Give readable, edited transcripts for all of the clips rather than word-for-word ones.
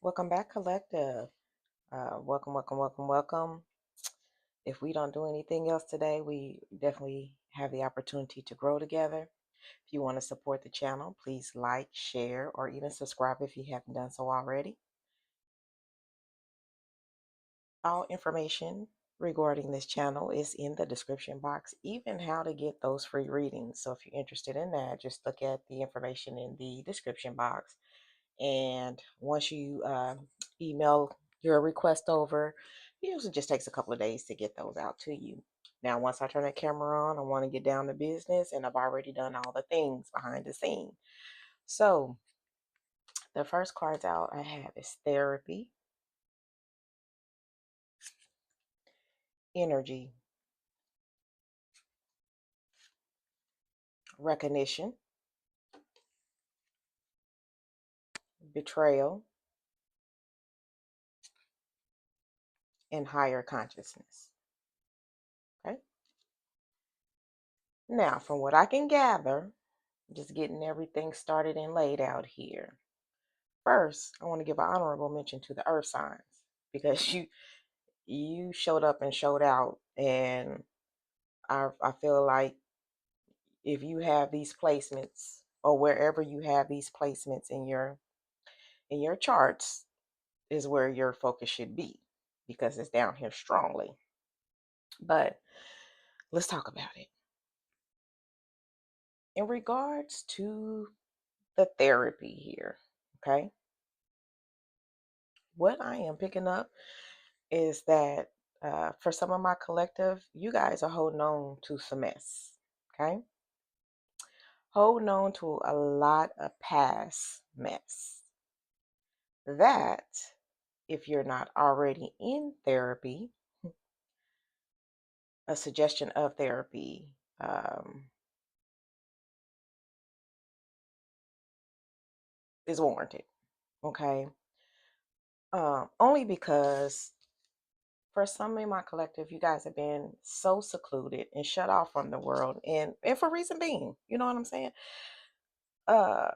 Welcome back, Collective. Welcome. If we don't do anything else today, we definitely have the opportunity to grow together. If you want to support the channel, please like, share, or even subscribe if you haven't done so already. All information regarding this channel is in the description box, even how to get those free readings. So if you're interested in that, just look at the information in the description box. And once you email your request over, it usually just takes a couple of days to get those out to you. Now, once I turn the camera on, I want to get down to business, and I've already done all the things behind the scene. So, the first cards out I have is therapy, energy, recognition, betrayal, and higher consciousness. Okay. Now, from what I can gather, just getting everything started and laid out here. First, I want to give an honorable mention to the earth signs because you showed up and showed out, and I feel like if you have these placements or wherever you have these placements in your charts is where your focus should be because it's down here strongly. But let's talk about it. In regards to the therapy here, okay? What I am picking up is that for some of my collective, you guys are holding on to some mess, okay? Holding on to a lot of past mess. That, if you're not already in therapy, a suggestion of therapy is warranted, okay? Only because for some in my collective, you guys have been so secluded and shut off from the world, and for reason being, you know what I'm saying? uh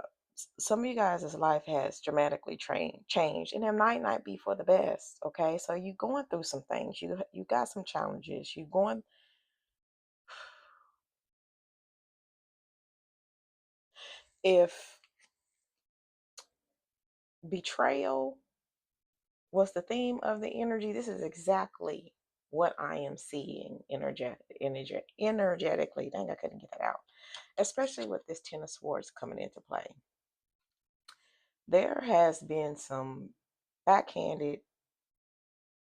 some of you guys' life has dramatically changed, and it might not be for the best. Okay, so you going through some things, you got some challenges, you going. If betrayal was the theme of the energy, this is exactly what I am seeing energetically. Dang, I couldn't get that out. Especially with this Ten of Swords coming into play, there has been some backhanded,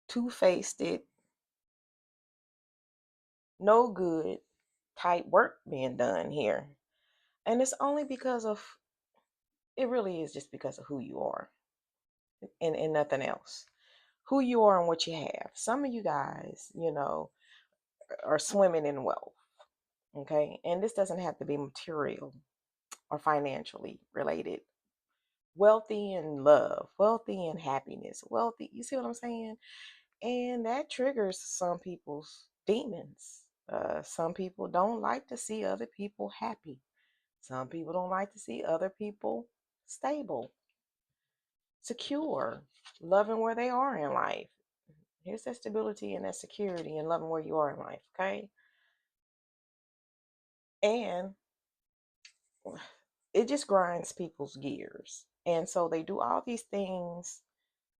two-faced, no good type work being done here. And it's only because of, it really is just because of who you are, and nothing else. Who you are and what you have. Some of you guys, are swimming in wealth. Okay. And this doesn't have to be material or financially related. Wealthy in love, wealthy in happiness, wealthy. You see what I'm saying? And that triggers some people's demons. Some people don't like to see other people happy. Some people don't like to see other people stable, secure, loving where they are in life. Here's that stability and that security and loving where you are in life, okay? And it just grinds people's gears. And so they do all these things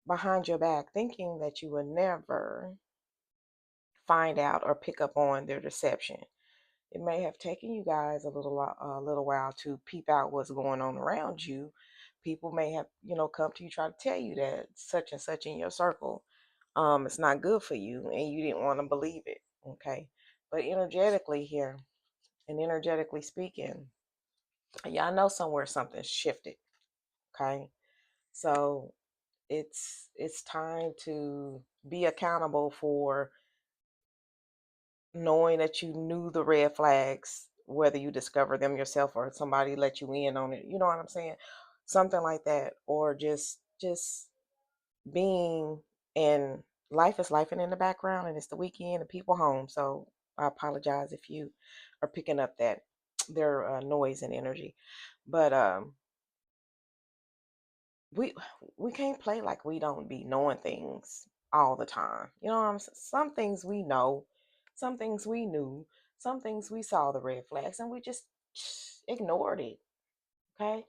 behind your back, thinking that you would never find out or pick up on their deception. It may have taken you guys a little while to peep out what's going on around you. People may have, come to you, try to tell you that such and such in your circle, it's not good for you, and you didn't want to believe it. Okay, but energetically here, and energetically speaking, y'all know somewhere something shifted. Okay, so it's time to be accountable for knowing that you knew the red flags, whether you discover them yourself or somebody let you in on it, you know what I'm saying? Something like that. Or just being in life is life and in the background, and it's the weekend and people home. So I apologize if you are picking up that their noise and energy. But we we can't play like we don't be knowing things all the time. You know what I'm saying? Some things we know, some things we knew, some things we saw the red flags and we just ignored it. Okay.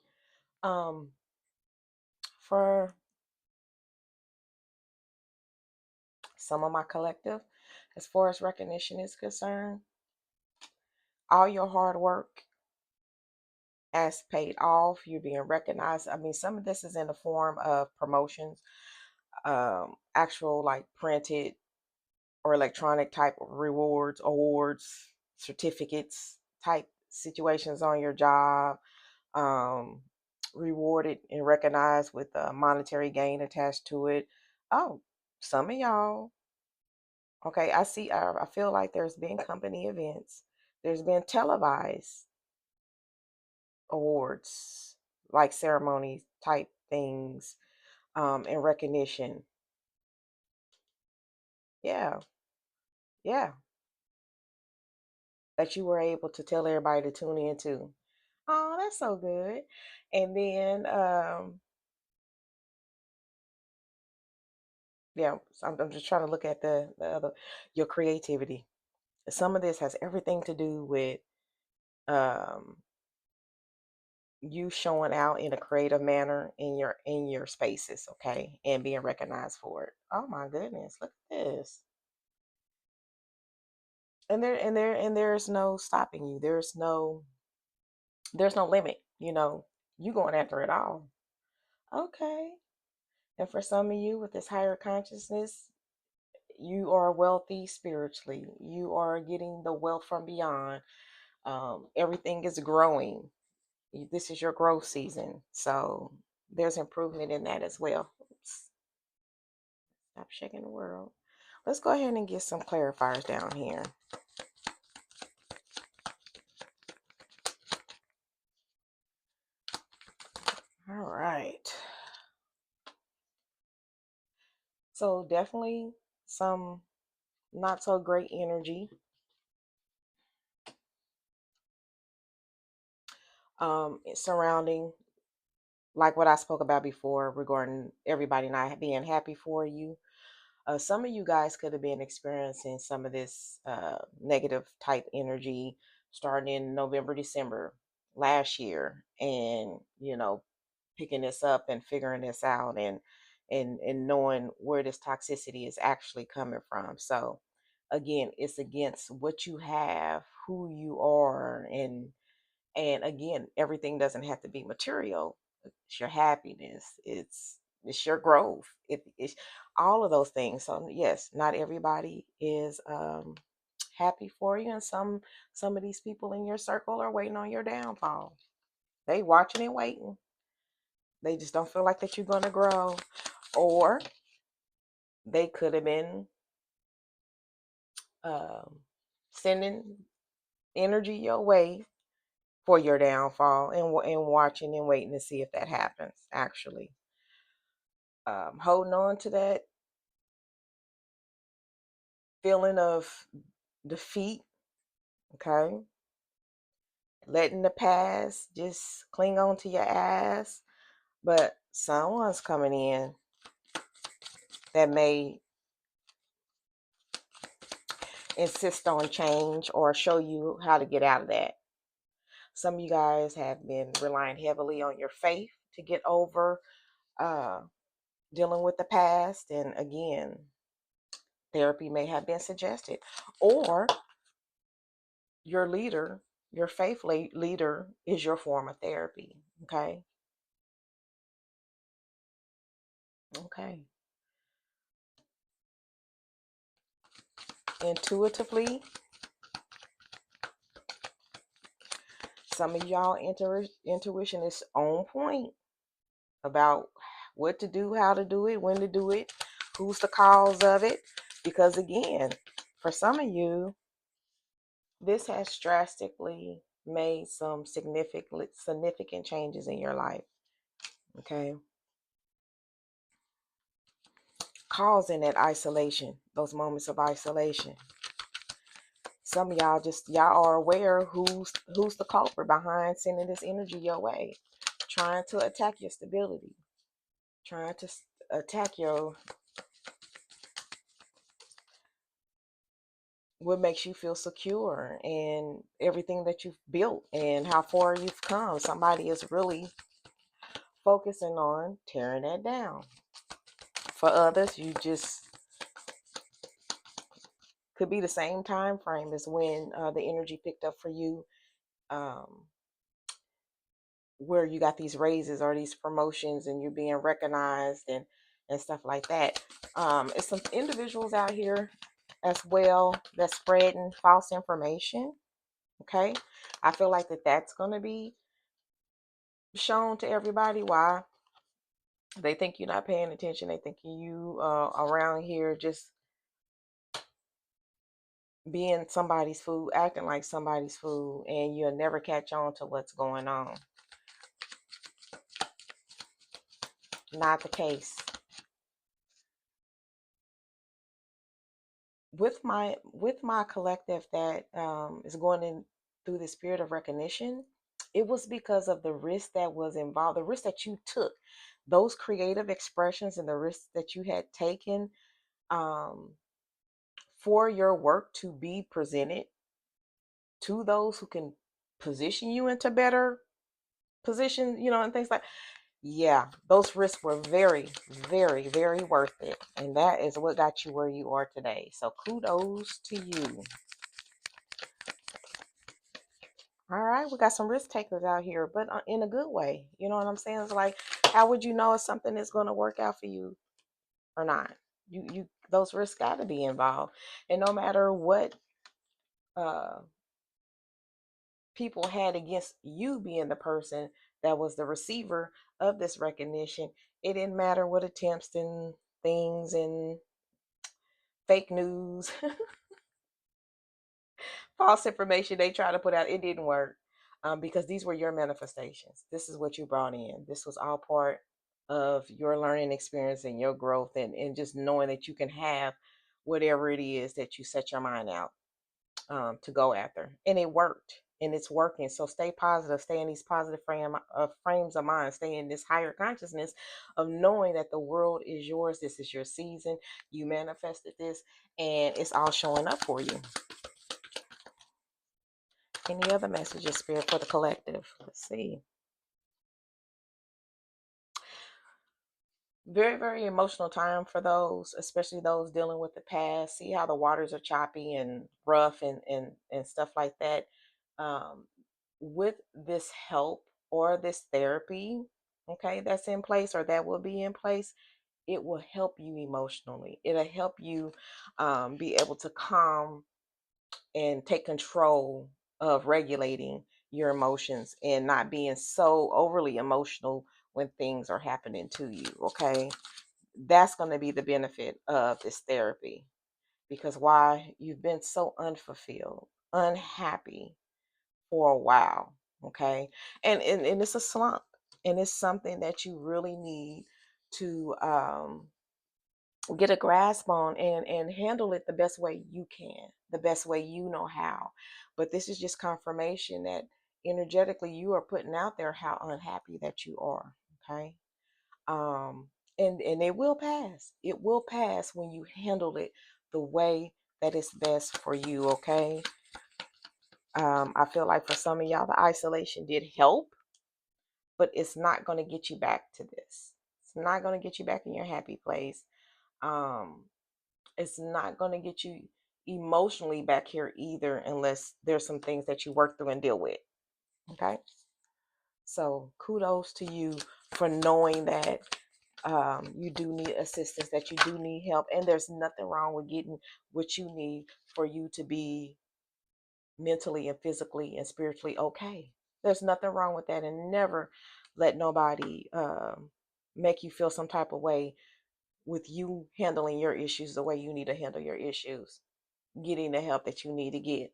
Um, for some of my collective, as far as recognition is concerned, all your hard work as paid off, you're being recognized. I mean, some of this is in the form of promotions, actual like printed or electronic type rewards, awards, certificates type situations on your job, um, rewarded and recognized with a monetary gain attached to it. Oh, some of y'all, okay, I see, I feel like there's been company events, there's been televised awards, like ceremony type things, in recognition. Yeah, yeah, that you were able to tell everybody to tune in to. Oh, that's so good. And then, yeah, so I'm just trying to look at the other, your creativity. Some of this has everything to do with um, you showing out in a creative manner in your spaces, okay, and being recognized for it. Oh my goodness, look at this. And there's no stopping you. There's no limit. You going after it all. Okay. And for some of you with this higher consciousness, you are wealthy spiritually. You are getting the wealth from beyond. Everything is growing. This is your growth season. So there's improvement in that as well. Oops, stop shaking the world. Let's go ahead and get some clarifiers down here. All right. So definitely some not so great energy surrounding, like what I spoke about before regarding everybody not being happy for you. Some of you guys could have been experiencing some of this negative type energy starting in November, December last year, and picking this up and figuring this out, and knowing where this toxicity is actually coming from. So again, it's against what you have, who you are, and again, everything doesn't have to be material. It's your happiness. It's your growth. It's all of those things. So yes, not everybody is happy for you, and some of these people in your circle are waiting on your downfall. They watching and waiting. They just don't feel like that you're gonna grow, or they could have been um, sending energy your way for your downfall, and watching and waiting to see if that happens actually. Holding on to that feeling of defeat, okay? Letting the past just cling on to your ass. But someone's coming in that may insist on change or show you how to get out of that. Some of you guys have been relying heavily on your faith to get over uh, dealing with the past. And again, therapy may have been suggested. Or your leader, your faith leader, is your form of therapy. Okay. Okay. Intuitively, some of y'all intuition is on point about what to do, how to do it, when to do it, who's the cause of it. Because again, for some of you, this has drastically made some significant changes in your life. Okay. Causing that isolation, those moments of isolation. Some of y'all are aware who's the culprit behind sending this energy your way, trying to attack your stability. trying to attack your what makes you feel secure and everything that you've built and how far you've come. Somebody is really focusing on tearing that down. For others, you just could be the same time frame as when the energy picked up for you, um, where you got these raises or these promotions and you're being recognized and stuff like that. It's some individuals out here as well that's spreading false information. Okay, I feel like that's going to be shown to everybody. Why? They think you're not paying attention. They think you around here just being somebody's food, acting like somebody's food, and you'll never catch on to what's going on. Not the case. With my collective that is going in through the spirit of recognition, it was because of the risk that was involved, the risk that you took, those creative expressions and the risks that you had taken, um, for your work to be presented to those who can position you into better position, and things like. Yeah, those risks were very, very, very worth it. And that is what got you where you are today. So kudos to you. All right, we got some risk takers out here, but in a good way. You know what I'm saying? It's like, how would you know if something is going to work out for you or not? Those risks got to be involved. And no matter what uh, people had against you being the person that was the receiver of this recognition, it didn't matter what attempts and things and fake news, false information they try to put out. It didn't work, because these were your manifestations. This is what you brought in. This was all part of your learning experience and your growth, and just knowing that you can have whatever it is that you set your mind out to go after. And it worked and it's working. So stay positive, stay in these positive frames of mind, stay in this higher consciousness of knowing that the world is yours. This is your season. You manifested this and it's all showing up for you. Any other messages, Spirit, for the collective? Let's see. Very, very emotional time for those, especially those dealing with the past. See how the waters are choppy and rough and stuff like that. Um, with this help or this therapy, okay, that's in place or that will be in place, it will help you emotionally. It'll help you be able to calm and take control of regulating your emotions and not being so overly emotional when things are happening to you. Okay, that's going to be the benefit of this therapy, because why, you've been so unfulfilled, unhappy for a while. Okay, and it's a slump, and it's something that you really need to get a grasp on and handle it the best way you can, the best way you know how. But this is just confirmation that energetically you are putting out there how unhappy that you are. Okay, um and it will pass. It will pass when you handle it the way that is best for you. Okay, I feel like for some of y'all the isolation did help, but it's not going to get you back to this. It's not going to get you back in your happy place. um it's not going to get you emotionally back here either, unless there's some things that you work through and deal with. Okay, so kudos to you for knowing that you do need assistance, that you do need help, and there's nothing wrong with getting what you need for you to be mentally and physically and spiritually okay. There's nothing wrong with that, and never let nobody make you feel some type of way with you handling your issues the way you need to handle your issues, getting the help that you need to get.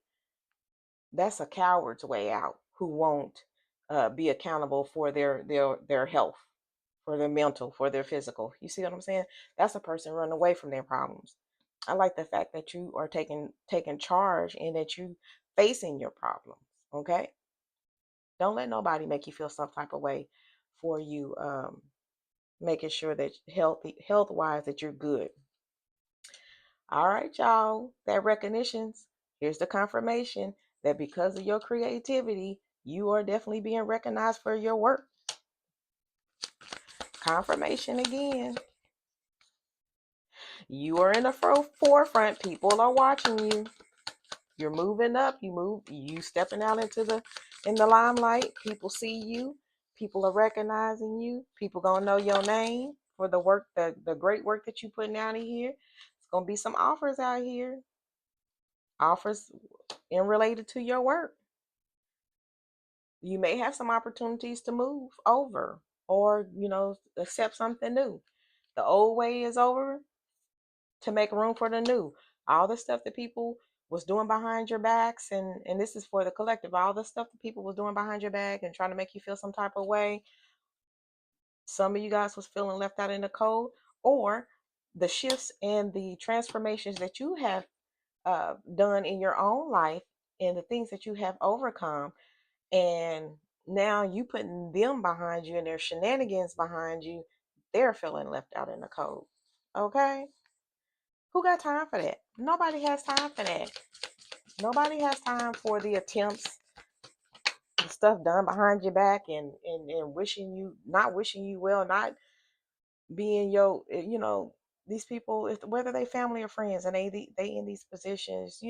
That's a coward's way out, who won't be accountable for their health, for their mental, for their physical. You see what I'm saying? That's a person running away from their problems. I like the fact that you are taking charge and that you facing your problems. Okay, don't let nobody make you feel some type of way for you making sure that health wise that you're good. All right, y'all. That recognitions. Here's the confirmation that because of your creativity, you are definitely being recognized for your work. Confirmation again. You are in the forefront. People are watching you. You're moving up. You stepping out in the limelight. People see you. People are recognizing you. People gonna know your name for the work, the great work that you putting out of here. It's gonna be some offers out here. Offers in related to your work. You may have some opportunities to move over or, accept something new. The old way is over to make room for the new. All the stuff that people was doing behind your backs, and this is for the collective, all the stuff that people was doing behind your back and trying to make you feel some type of way. Some of you guys was feeling left out in the cold, or the shifts and the transformations that you have done in your own life and the things that you have overcome, and now you putting them behind you and their shenanigans behind you, they're feeling left out in the cold. Okay? Who got time for that? Nobody has time for that. Nobody has time for the attempts, the stuff done behind your back, and not wishing you well, not being these people, whether they family or friends, and they in these positions,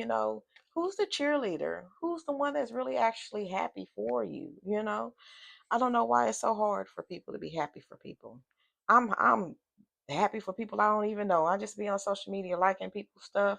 who's the cheerleader? Who's the one that's really actually happy for you? I don't know why it's so hard for people to be happy for people. I'm happy for people I don't even know. I just be on social media liking people's stuff.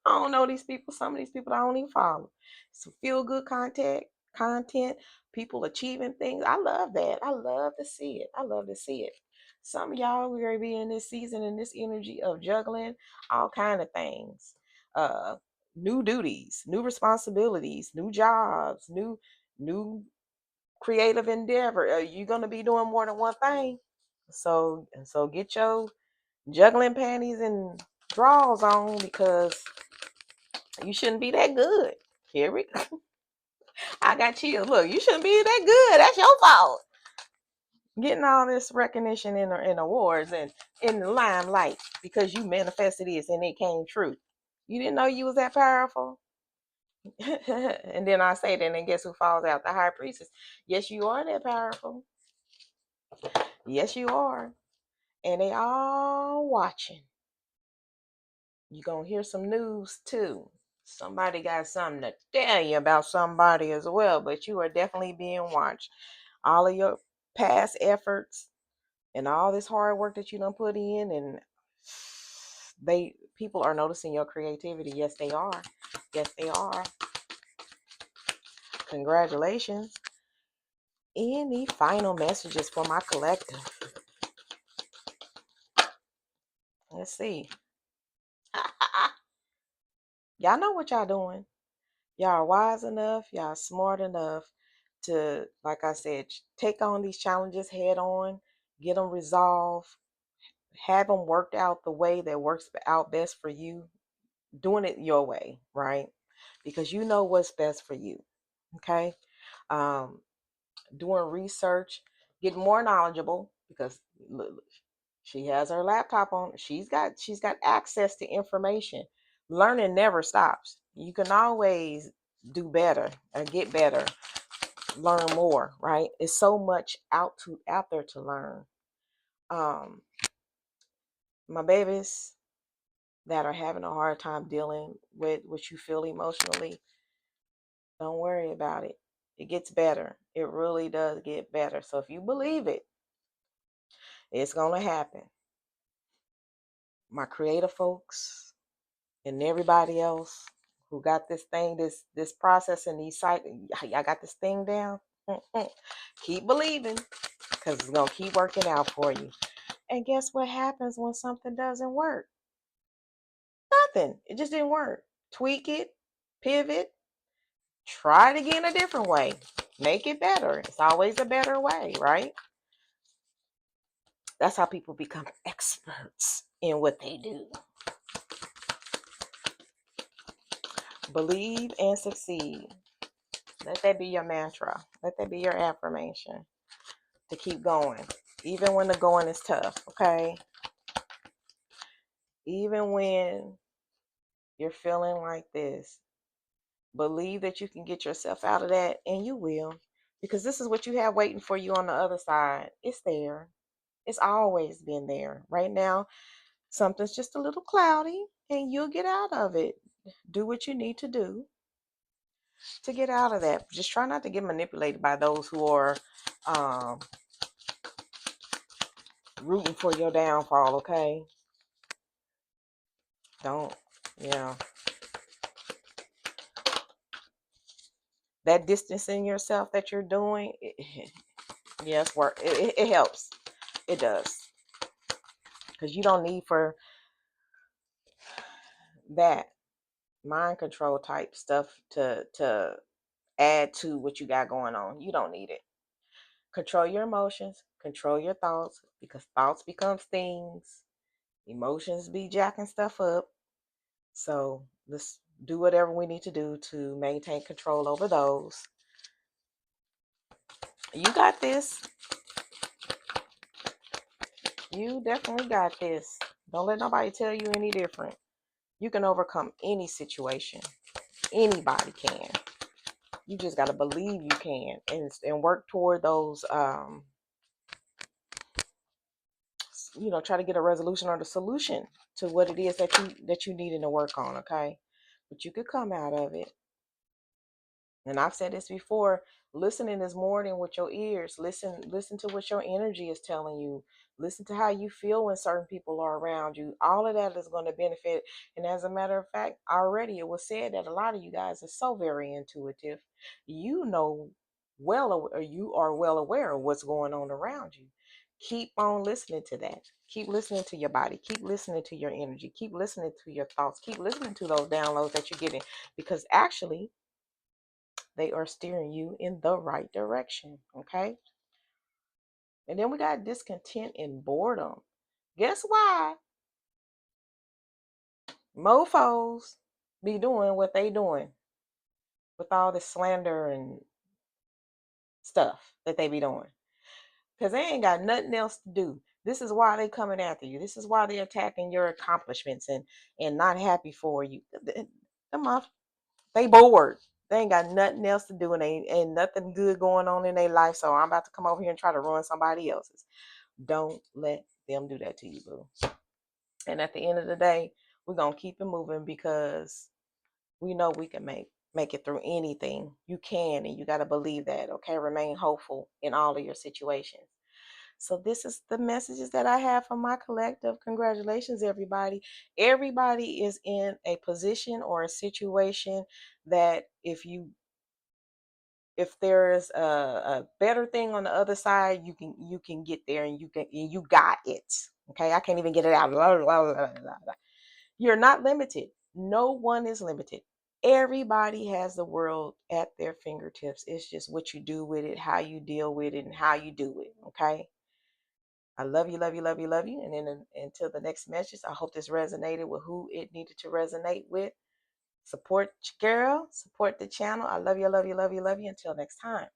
I don't know these people. Some of these people I don't even follow. Some feel good content, people achieving things. I love that. I love to see it. I love to see it. Some of y'all, we're gonna be in this season in this energy of juggling all kind of things. Uh New duties, new responsibilities, new jobs, new creative endeavor. You're gonna be doing more than one thing. So get your juggling panties and drawers on, because you shouldn't be that good. Here we go. I got chills. Look, you shouldn't be that good. That's your fault. Getting all this recognition in awards and in the limelight because you manifested this and it came true. You didn't know you was that powerful. And then I say that, and then guess who falls out? The high priestess. Yes, you are that powerful. Yes, you are. And they all watching. You're going to hear some news too. Somebody got something to tell you about somebody as well, but you are definitely being watched. All of your past efforts and all this hard work that you done put in, and people are noticing your creativity. Yes, they are. Yes, they are. Congratulations. Any final messages for my collective? Let's see. Y'all know what y'all doing. Y'all are wise enough, y'all smart enough to, like I said, take on these challenges head on, get them resolved, have them worked out the way that works out best for you, doing it your way, right? Because you know what's best for you. Okay. um Doing research, getting more knowledgeable, because look, she has her laptop on. She's got access to information. Learning never stops. You can always do better or get better, learn more, right? It's so much out there to learn. um my babies that are having a hard time dealing with what you feel emotionally, don't worry about it. It gets better. It really does get better. So if you believe it, it's gonna happen. My creative folks and everybody else who got this thing, this process and these sites, I got this thing down. Keep believing, because it's gonna keep working out for you. And guess what happens when something doesn't work? Nothing. It just didn't work. Tweak it, pivot, try it again a different way. Make it better. It's always a better way, right? That's how people become experts in what they do. Believe and succeed. Let that be your mantra. Let that be your affirmation to keep going. Even when the going is tough, okay? Even when you're feeling like this, believe that you can get yourself out of that, and you will. Because this is what you have waiting for you on the other side. It's there. It's always been there. Right now, something's just a little cloudy, and you'll get out of it. Do what you need to do to get out of that. Just try not to get manipulated by those who are um, rooting for your downfall, okay? Don't, yeah. That distancing yourself that you're doing, yes, work. It helps. It does. Because you don't need for that mind control type stuff to add to what you got going on. You don't need it. Control your emotions, control your thoughts, because thoughts becomes things. Emotions be jacking stuff up. So let's do whatever we need to do to maintain control over those. You got this. You definitely got this. Don't let nobody tell you any different. You can overcome any situation. Anybody can. You just got to believe you can, and work toward those try to get a resolution or the solution to what it is that you needing to work on, okay? But you could come out of it. And I've said this before, listening is more than with your ears. Listen to what your energy is telling you. Listen to how you feel when certain people are around you. All of that is going to benefit. And as a matter of fact, already it was said that a lot of you guys are so very intuitive. You know or you are well aware of what's going on around you. Keep on listening to that. Keep listening to your body. Keep listening to your energy. Keep listening to your thoughts. Keep listening to those downloads that you're getting, because actually they are steering you in the right direction. Okay. And then we got discontent and boredom. Guess why mofos be doing what they doing with all this slander and stuff that they be doing? Because they ain't got nothing else to do. This is why they coming after you. This is why they attacking your accomplishments and not happy for you. They bored. They ain't got nothing else to do, and ain't nothing good going on in their life. So I'm about to come over here and try to ruin somebody else's. Don't let them do that to you, boo. And at the end of the day, we're gonna keep it moving, because we know we can make it through anything. You can, and you got to believe that. Okay, remain hopeful in all of your situations. So this is the messages that I have from my collective. Congratulations, everybody. Everybody is in a position or a situation that if there is a better thing on the other side, you can get there, and you got it. Okay, I can't even get it out. You're not limited. No one is limited. Everybody has the world at their fingertips. It's just what you do with it, how you deal with it, and how you do it. Okay. I love you, love you, love you, love you. And then until the next message, I hope this resonated with who it needed to resonate with. Support your girl, support the channel. I love you, love you, love you, love you. Until next time.